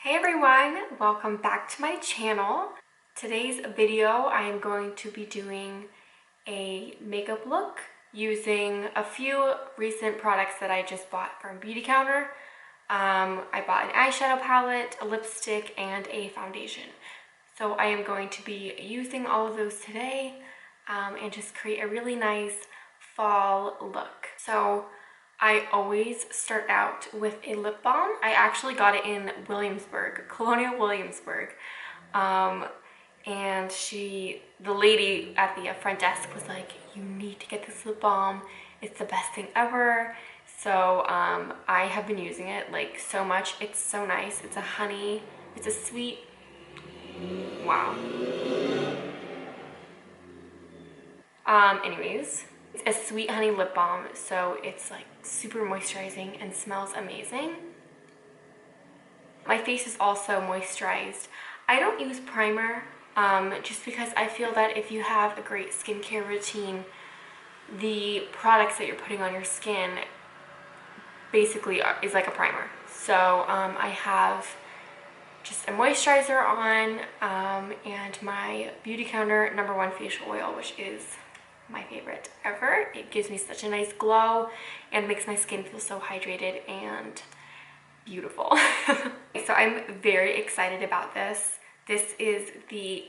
Hey everyone, welcome back to my channel. Today's video I am going to be doing a makeup look using a few recent products that I just bought from Beauty Counter. I bought an eyeshadow palette, a lipstick, and a foundation. So I am going to be using all of those today and just create a really nice fall look. So I always start out with a lip balm. I actually got it in Williamsburg, Colonial Williamsburg. And the lady at the front desk was like, you need to get this lip balm. It's the best thing ever. So I have been using it like so much. It's so nice. It's a honey, it's a sweet, wow. Anyways, it's a sweet honey lip balm, so it's like super moisturizing and smells amazing. My face is also moisturized. I don't use primer just because I feel that if you have a great skincare routine, the products that you're putting on your skin basically is like a primer. So I have just a moisturizer on and my Beauty Counter #1 facial oil, which is my favorite ever. It gives me such a nice glow and makes my skin feel so hydrated and beautiful. So I'm very excited about this. This is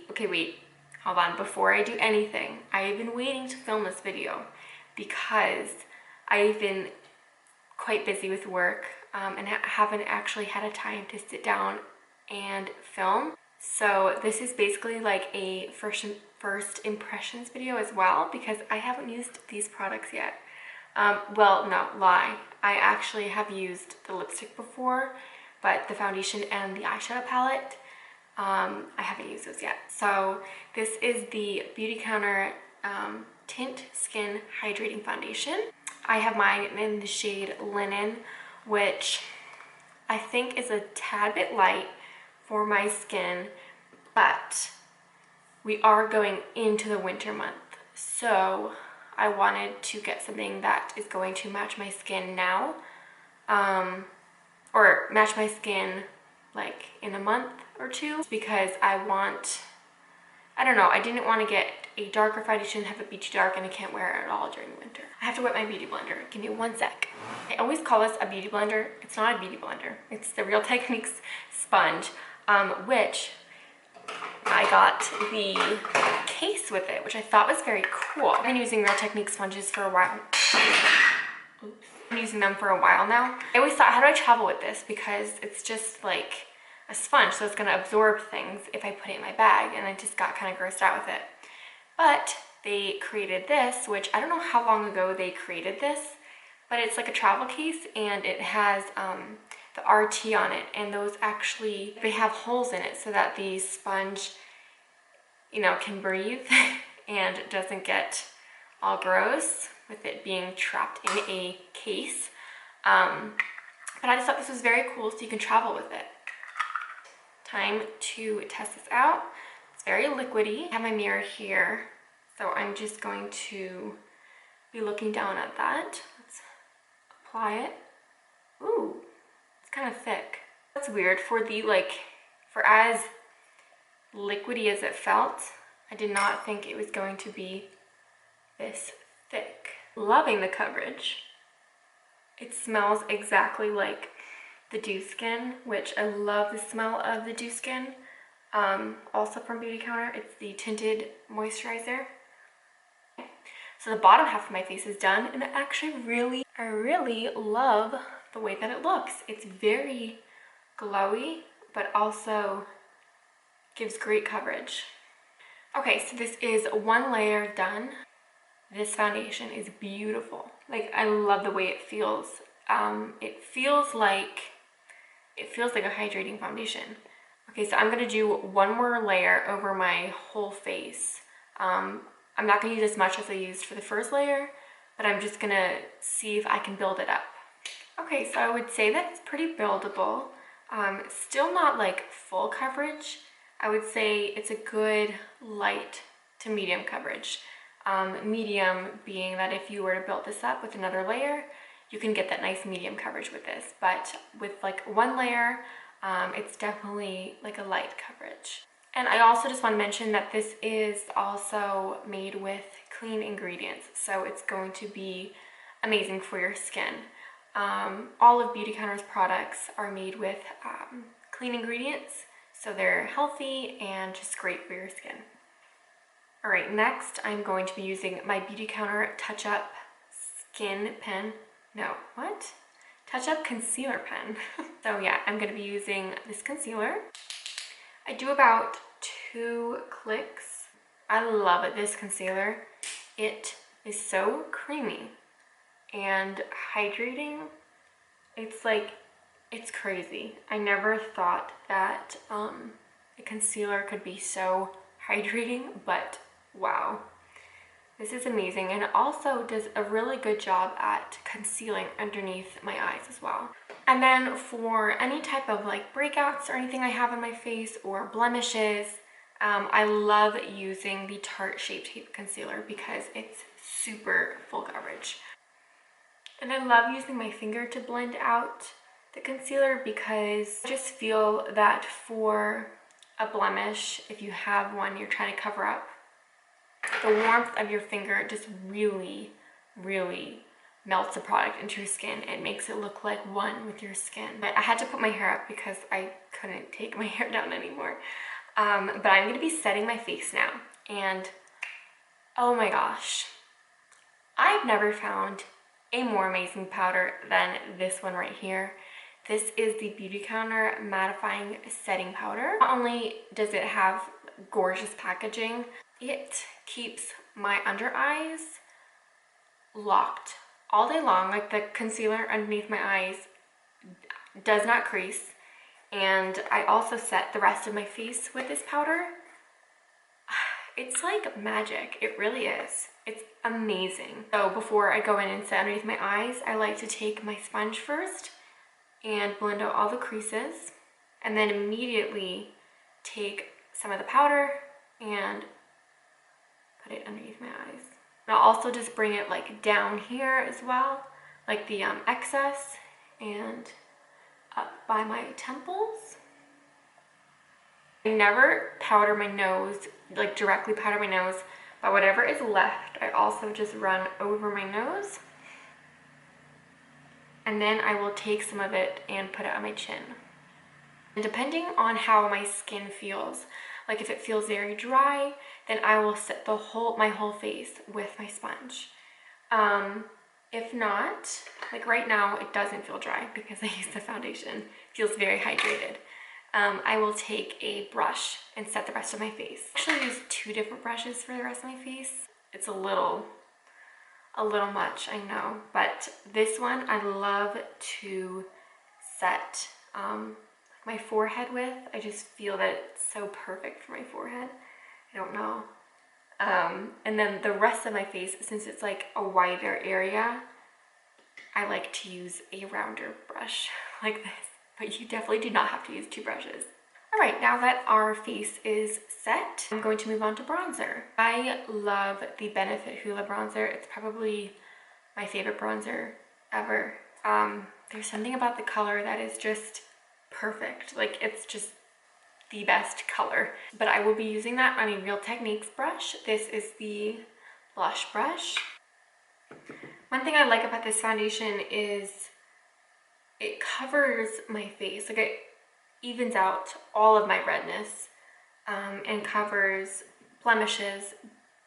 okay, wait, hold on. Before I do anything, I've been waiting to film this video because I've been quite busy with work and haven't actually had a time to sit down and film. So this is basically like a first impressions video as well, because I haven't used these products yet. Well, no, lie. I actually have used the lipstick before, but the foundation and the eyeshadow palette, I haven't used those yet. So this is the Beauty Counter Tint Skin Hydrating Foundation. I have mine in the shade Linen, which I think is a tad bit light for my skin, but we are going into the winter month, so I wanted to get something that is going to match my skin now, or match my skin like in a month or two, because I don't know, I didn't want to get a darker foundation, have it be too dark, and I can't wear it at all during the winter. I have to wet my beauty blender. Give me one sec. I always call this a beauty blender. It's not a beauty blender. It's the Real Techniques sponge, which I got the case with it, which I thought was very cool. I've been using Real Techniques sponges for a while. Oops. I've been using them for a while now. I always thought, how do I travel with this? Because it's just like a sponge, so it's gonna absorb things if I put it in my bag, and I just got kind of grossed out with it. But they created this, which I don't know how long ago they created this, but it's like a travel case, and it has the RT on it, and those actually, they have holes in it so that the sponge, you know, can breathe and doesn't get all gross with it being trapped in a case. But I just thought this was very cool, so you can travel with it. Time to test this out. It's very liquidy. I have my mirror here, so I'm just going to be looking down at that. Let's apply it. Ooh, it's kind of thick. That's weird for for as liquidy as it felt. I did not think it was going to be this thick. Loving the coverage. It smells exactly like the Dew Skin, which I love the smell of the Dew Skin. Also from Beauty Counter, it's the tinted moisturizer. So the bottom half of my face is done, and I really love the way that it looks. It's very glowy, but also gives great coverage. Okay, so this is one layer done. This foundation is beautiful. Like, I love the way it feels. It feels like a hydrating foundation. Okay, so I'm gonna do one more layer over my whole face. I'm not gonna use as much as I used for the first layer, but I'm just gonna see if I can build it up. Okay, so I would say that it's pretty buildable. Still not like full coverage. I would say it's a good light to medium coverage. Medium being that if you were to build this up with another layer, you can get that nice medium coverage with this. But with like one layer, It's definitely like a light coverage. And I also just want to mention that this is also made with clean ingredients, so it's going to be amazing for your skin. All of Beautycounter's products are made with clean ingredients, so they're healthy and just great for your skin. All right, next I'm going to be using my Beautycounter Touch Up Skin Pen. No, what? Touch Up Concealer Pen. So yeah, I'm going to be using this concealer. I do about 2 clicks. I love it, this concealer. It is so creamy and hydrating. It's crazy. I never thought that a concealer could be so hydrating, but wow. This is amazing, and it also does a really good job at concealing underneath my eyes as well. And then for any type of like breakouts or anything I have on my face or blemishes, I love using the Tarte Shape Tape Concealer because it's super full coverage. And I love using my finger to blend out the concealer because I just feel that for a blemish, if you have one you're trying to cover up, the warmth of your finger just really, really melts the product into your skin. It makes it look like one with your skin. I had to put my hair up because I couldn't take my hair down anymore. But I'm gonna be setting my face now. And oh my gosh, I've never found a more amazing powder than this one right here. This is the Beautycounter Mattifying Setting Powder. Not only does it have gorgeous packaging, it keeps my under eyes locked all day long. Like the concealer underneath my eyes does not crease. And I also set the rest of my face with this powder. It's like magic. It really is. It's amazing. So before I go in and set underneath my eyes, I like to take my sponge first and blend out all the creases, and then immediately take some of the powder and put it underneath my eyes. And I'll also just bring it like down here as well, like the excess, and up by my temples. I never powder my nose, like directly powder my nose, but whatever is left, I also just run over my nose. And then I will take some of it and put it on my chin. And depending on how my skin feels, like if it feels very dry, then I will set my whole face with my sponge. If not, like right now, it doesn't feel dry because I use the foundation. It feels very hydrated. I will take a brush and set the rest of my face. I actually use 2 different brushes for the rest of my face. It's a little much, I know, but this one I love to set my forehead with. I just feel that it's so perfect for my forehead. I don't know. And then the rest of my face, since it's like a wider area, I like to use a rounder brush like this, but you definitely do not have to use 2 brushes. All right, now that our face is set, I'm going to move on to bronzer. I love the Benefit Hoola bronzer. It's probably my favorite bronzer ever. There's something about the color that is just perfect. Like, it's just the best color. But I will be using that on a Real Techniques brush. This is the blush brush. One thing I like about this foundation is it covers my face. Like, it evens out all of my redness and covers blemishes,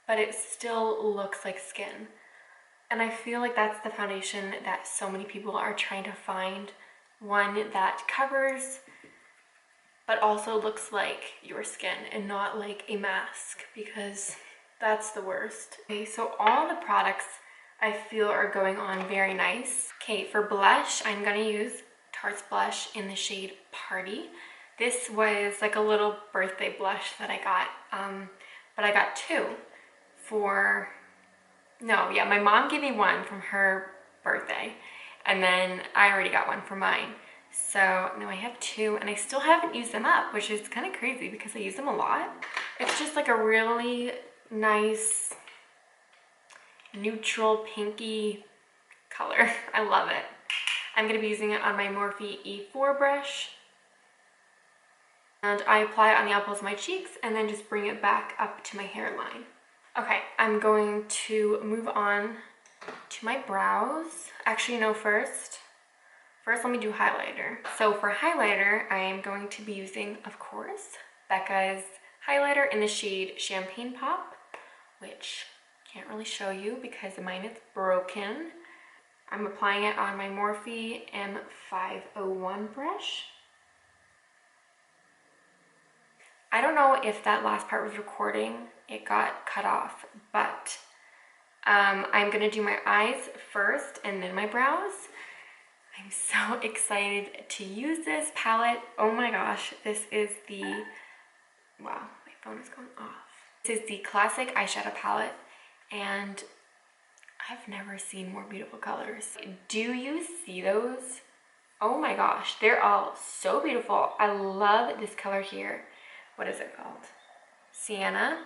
but it still looks like skin. And I feel like that's the foundation that so many people are trying to find. One that covers, but also looks like your skin and not like a mask, because that's the worst. Okay, so all the products I feel are going on very nice. Okay, for blush, I'm gonna use Tarte's blush in the shade Party. This was like a little birthday blush that I got, but I got 2 for, no, yeah, my mom gave me 1 from her birthday, and then I already got 1 for mine. So now I have 2, and I still haven't used them up, which is kind of crazy because I use them a lot. It's just like a really nice neutral pinky color. I love it. I'm going to be using it on my Morphe E4 brush. And I apply it on the apples of my cheeks and then just bring it back up to my hairline. Okay, I'm going to move on to my brows. Actually, no, first let me do highlighter. So for highlighter, I am going to be using, of course, Becca's highlighter in the shade Champagne Pop, which I can't really show you because mine is broken. I'm applying it on my Morphe M501 brush. I don't know if that last part was recording, it got cut off, but I'm gonna do my eyes first and then my brows. I'm so excited to use this palette. Oh my gosh, this is the, wow, my phone is going off. This is the classic eyeshadow palette, and I've never seen more beautiful colors. Do you see those? Oh my gosh, they're all so beautiful. I love this color here. What is it called? Sienna.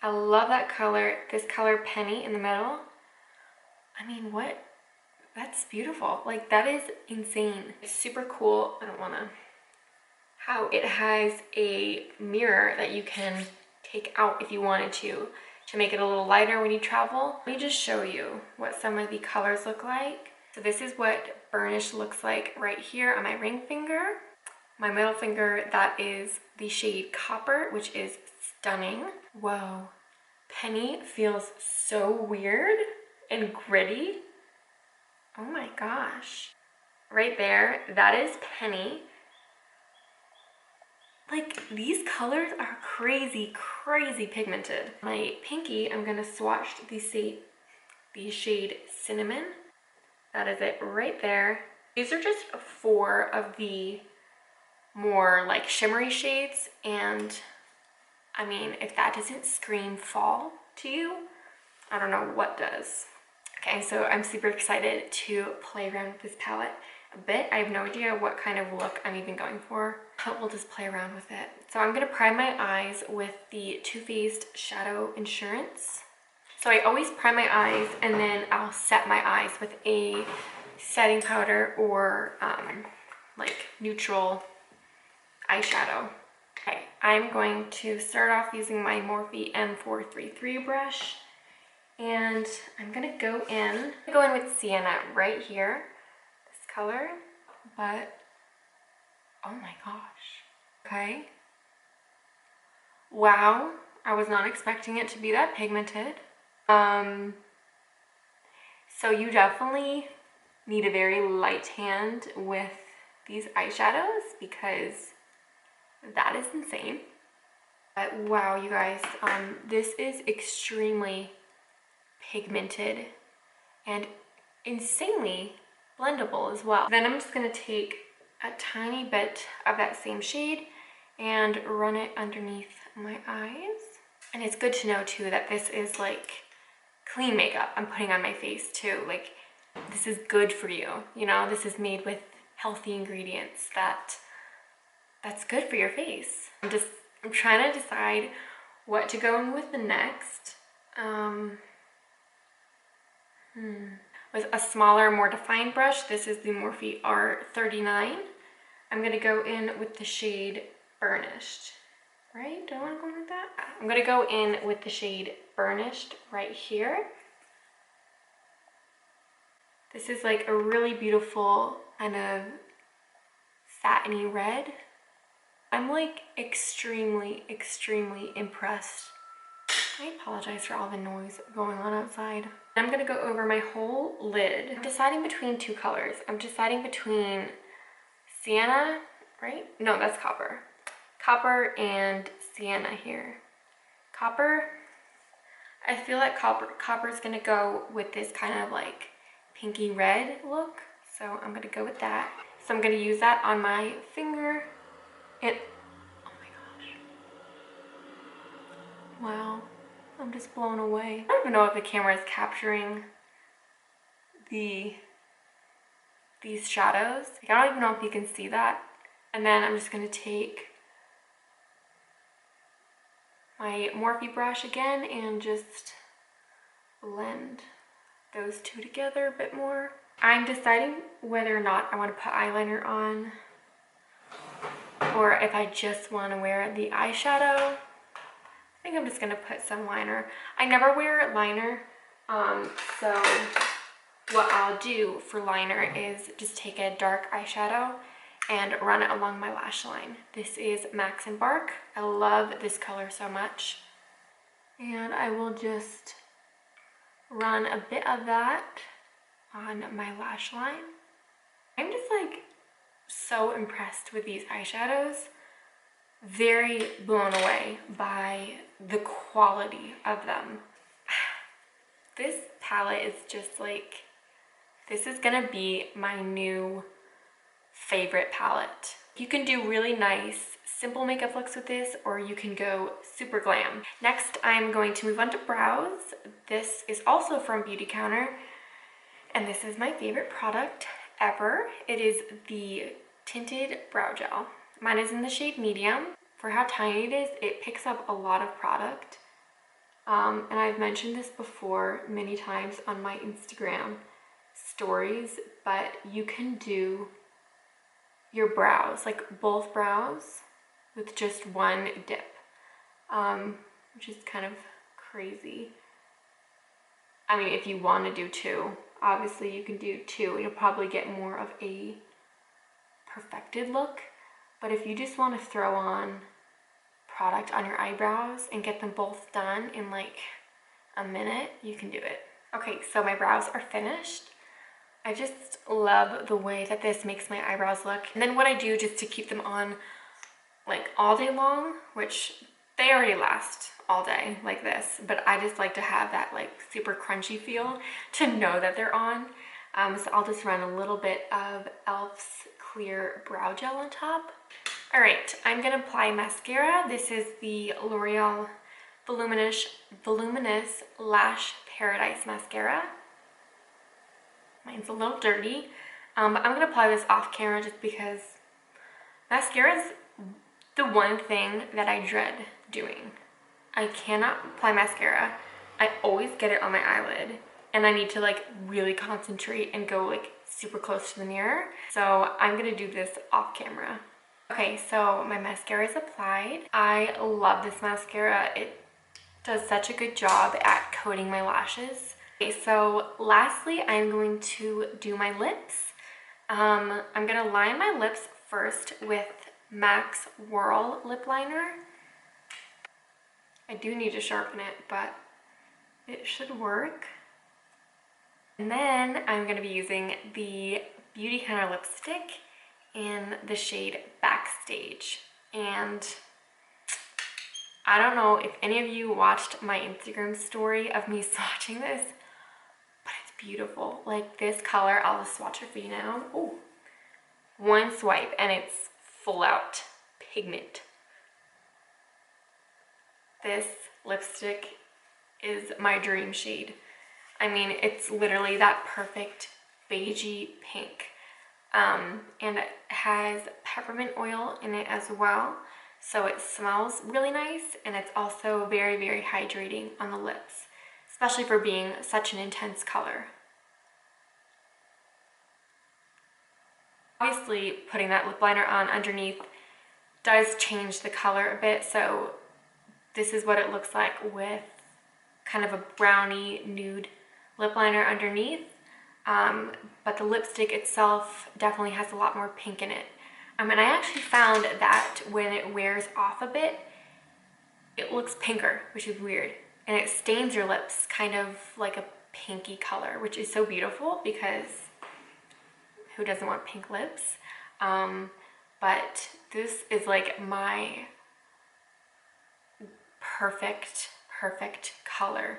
I love that color. This color, Penny, in the middle. I mean, what? That's beautiful. Like, that is insane. It's super cool. I don't want to. How it has a mirror that you can take out if you wanted to make it a little lighter when you travel. Let me just show you what some of the colors look like. So this is what burnish looks like right here on my ring finger. My middle finger, that is the shade Copper, which is stunning. Whoa. Penny feels so weird and gritty. Oh my gosh. Right there, that is Penny. Like, these colors are crazy, crazy pigmented. My pinky, I'm gonna swatch the shade Cinnamon. That is it right there. These are just 4 of the more like shimmery shades, and I mean, if that doesn't scream fall to you, I don't know what does. Okay, so I'm super excited to play around with this palette a bit. I have no idea what kind of look I'm even going for, but we'll just play around with it. So I'm gonna prime my eyes with the Too Faced Shadow Insurance. So I always prime my eyes and then I'll set my eyes with a setting powder or like neutral eyeshadow. Okay, I'm going to start off using my Morphe M433 brush, and I'm gonna go in with Sienna right here, this color, but oh my gosh. Okay. Wow, I was not expecting it to be that pigmented. So you definitely need a very light hand with these eyeshadows because that is insane. But wow, you guys, this is extremely pigmented and insanely blendable as well. Then I'm just gonna take a tiny bit of that same shade and run it underneath my eyes. And it's good to know too that this is like clean makeup I'm putting on my face too. Like, this is good for you, you know? This is made with healthy ingredients that's good for your face. I'm trying to decide what to go in with the next. With a smaller, more defined brush, this is the Morphe R39. I'm gonna go in with the shade Burnished, right? Do I wanna go in with that? I'm gonna go in with the shade Burnished right here. This is like a really beautiful kind of satiny red. I'm like extremely, extremely impressed. I apologize for all the noise going on outside. I'm gonna go over my whole lid. I'm deciding between 2 colors. I'm deciding between Sienna, right? No, that's Copper. Copper and Sienna here. Copper, I feel like Copper's gonna go with this kind of like pinky red look. So I'm gonna go with that. So I'm gonna use that on my finger. And oh my gosh. Wow, I'm just blown away. I don't even know if the camera is capturing these shadows. Like, I don't even know if you can see that. And then I'm just gonna take my Morphe brush again and just blend those 2 together a bit more. I'm deciding whether or not I want to put eyeliner on. or if I just want to wear the eyeshadow, I think I'm just going to put some liner. I never wear liner, so what I'll do for liner is just take a dark eyeshadow and run it along my lash line. This is Max and Bark. I love this color so much. And I will just run a bit of that on my lash line. I'm just like so impressed with these eyeshadows. Very blown away by the quality of them. This palette is just like, this is gonna be my new favorite palette. You can do really nice, simple makeup looks with this, or you can go super glam. Next, I'm going to move on to brows. This is also from Beauty Counter, and this is my favorite product ever. It is the Tinted Brow Gel. Mine is in the shade medium. For how tiny it is, it picks up a lot of product. And I've mentioned this before many times on my Instagram stories, but you can do your brows, like both brows, with just one dip, which is kind of crazy. I mean, if you want to do two, obviously you can do two. You'll probably get more of a perfected look, but if you just want to throw on product on your eyebrows and get them both done in like a minute, you can do it. Okay, so my brows are finished. I just love the way that this makes my eyebrows look. And then what I do just to keep them on like all day long, which they already last all day like this, but I just like to have that like super crunchy feel to know that they're on. So I'll just run a little bit of e.l.f.'s clear brow gel on top. All right, I'm gonna apply mascara. This is the L'Oreal Voluminous Lash Paradise Mascara. Mine's a little dirty, but I'm gonna apply this off camera just because mascara is the one thing that I dread doing. I cannot apply mascara. I always get it on my eyelid, and I need to like really concentrate and go like super close to the mirror. So I'm gonna do this off camera. Okay, so my mascara is applied. I love this mascara. It does such a good job at coating my lashes. Okay, so lastly, I'm going to do my lips. I'm gonna line my lips first with MAC's Whirl Lip Liner. I do need to sharpen it, but it should work. And then I'm gonna be using the Beauty Counter lipstick in the shade Backstage. And I don't know if any of you watched my Instagram story of me swatching this, but it's beautiful. Like this color, I'll just swatch it for you now. Oh, one swipe and it's full out pigment. This lipstick is my dream shade. I mean, it's literally that perfect beigey pink. And it has peppermint oil in it as well, so it smells really nice, and it's also very, very hydrating on the lips, especially for being such an intense color. Obviously, putting that lip liner on underneath does change the color a bit, so this is what it looks like with kind of a brownie nude lip liner underneath. But the lipstick itself definitely has a lot more pink in it. And I actually found that when it wears off a bit, it looks pinker, which is weird. And it stains your lips kind of like a pinky color, which is so beautiful because who doesn't want pink lips? But this is like my perfect color.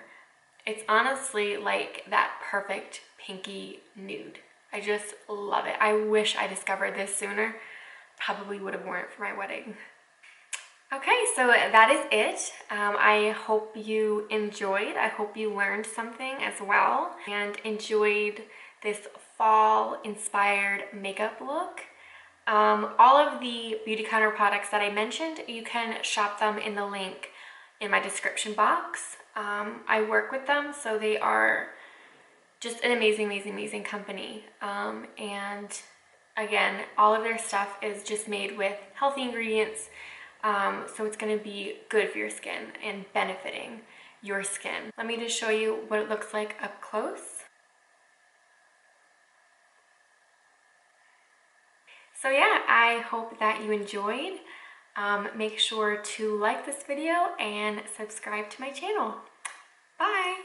It's honestly like that perfect pinky nude. I just love it. I wish I discovered this sooner. Probably would have worn it for my wedding. Okay, so that is it. I hope you enjoyed. I hope you learned something as well and enjoyed this fall inspired makeup look. All of the Beauty Counter products that I mentioned, you can shop them in the link in my description box. I work with them, so they are just an amazing company. And Again, all of their stuff is just made with healthy ingredients, so it's going to be good for your skin and benefiting your skin. Let me just show you what it looks like up close. So yeah, I hope that you enjoyed. Make sure to like this video and subscribe to my channel. Bye!